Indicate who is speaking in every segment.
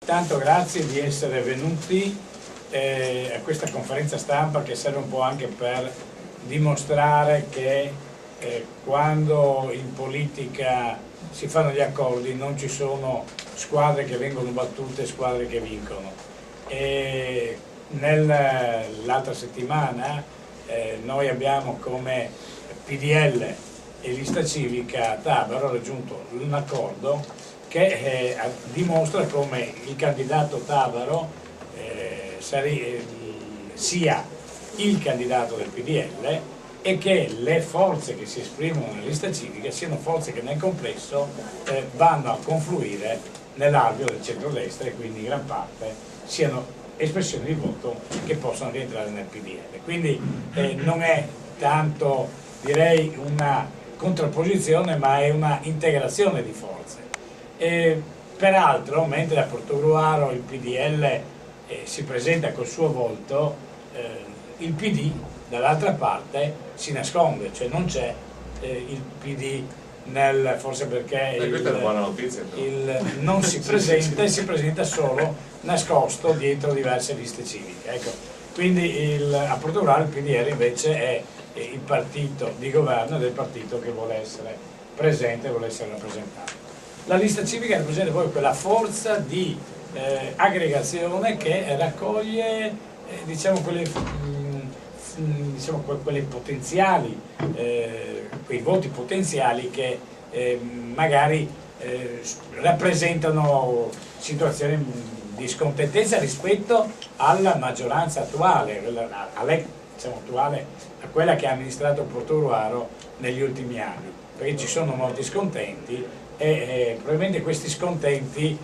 Speaker 1: Tanto grazie di essere venuti a questa conferenza stampa che serve un po' anche per dimostrare che quando in politica si fanno gli accordi non ci sono squadre che vengono battute e squadre che vincono. L'altra settimana noi abbiamo come PDL e Lista Civica Tabaro raggiunto un accordo che dimostra come il candidato Tabaro sia il candidato del PDL e che le forze che si esprimono nella lista civica siano forze che nel complesso vanno a confluire nell'alveo del centrodestra e quindi in gran parte siano espressioni di voto che possono rientrare nel PDL. Quindi non è tanto, direi, una contrapposizione, ma è una integrazione di forze. Peraltro, mentre a Portogruaro il PDL si presenta col suo volto, il PD dall'altra parte si nasconde, cioè non c'è il PD forse perché
Speaker 2: questa è una buona notizia,
Speaker 1: non si presenta e si presenta solo nascosto dietro diverse liste civiche. Ecco. Quindi a Portogruaro il PDL invece è il partito di governo del partito che vuole essere presente, vuole essere rappresentato. La lista civica rappresenta poi quella forza di aggregazione che raccoglie diciamo quelle potenziali, quei voti potenziali che magari rappresentano situazioni di scontentezza rispetto alla maggioranza attuale, a quella che ha amministrato Portogruaro negli ultimi anni, perché ci sono molti scontenti e probabilmente questi scontenti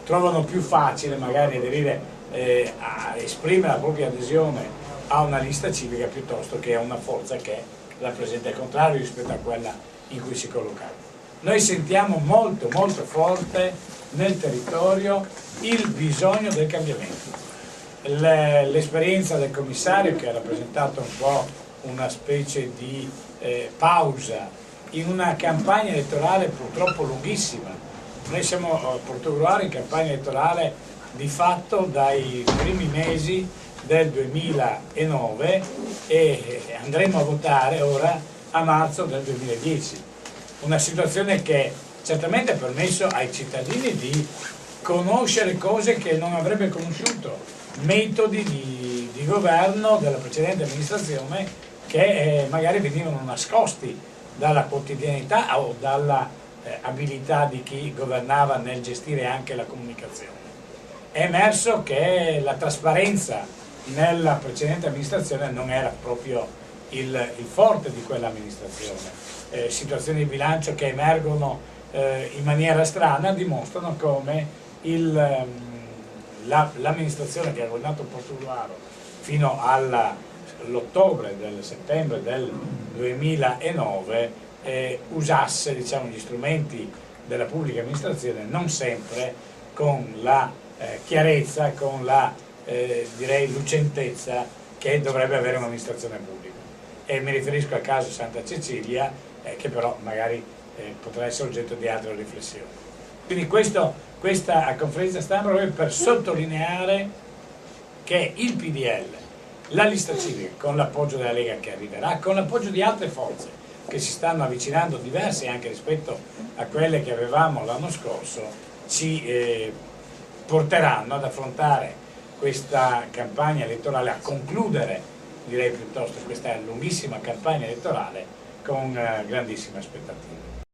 Speaker 1: trovano più facile magari aderire a esprimere la propria adesione a una lista civica piuttosto che a una forza che rappresenta il contrario rispetto a quella in cui si collocava. Noi sentiamo molto molto forte nel territorio il bisogno del cambiamento. L'esperienza del commissario, che ha rappresentato un po' una specie di pausa in una campagna elettorale purtroppo lunghissima. Noi siamo a Portogruaro in campagna elettorale di fatto dai primi mesi del 2009 e andremo a votare ora a marzo del 2010. Una situazione che certamente ha permesso ai cittadini di conoscere cose che non avrebbe conosciuto, metodi di governo della precedente amministrazione che magari venivano nascosti dalla quotidianità o dalla abilità di chi governava nel gestire anche la comunicazione. È emerso che la trasparenza nella precedente amministrazione non era proprio il forte di quell'amministrazione. Situazioni di bilancio che emergono in maniera strana dimostrano come l'amministrazione che ha governato Portogruaro fino all'ottobre, del settembre del 2009 usasse, diciamo, gli strumenti della pubblica amministrazione non sempre con la chiarezza, con la direi lucentezza che dovrebbe avere un'amministrazione pubblica. E mi riferisco al caso Santa Cecilia, che però magari potrà essere oggetto di altre riflessioni. Quindi questa conferenza stampa proprio per sottolineare che il PDL, la lista civica, con l'appoggio della Lega che arriverà, con l'appoggio di altre forze che si stanno avvicinando, diverse anche rispetto a quelle che avevamo l'anno scorso, ci porteranno ad affrontare questa campagna elettorale, a concludere, direi piuttosto, questa lunghissima campagna elettorale con grandissime aspettative.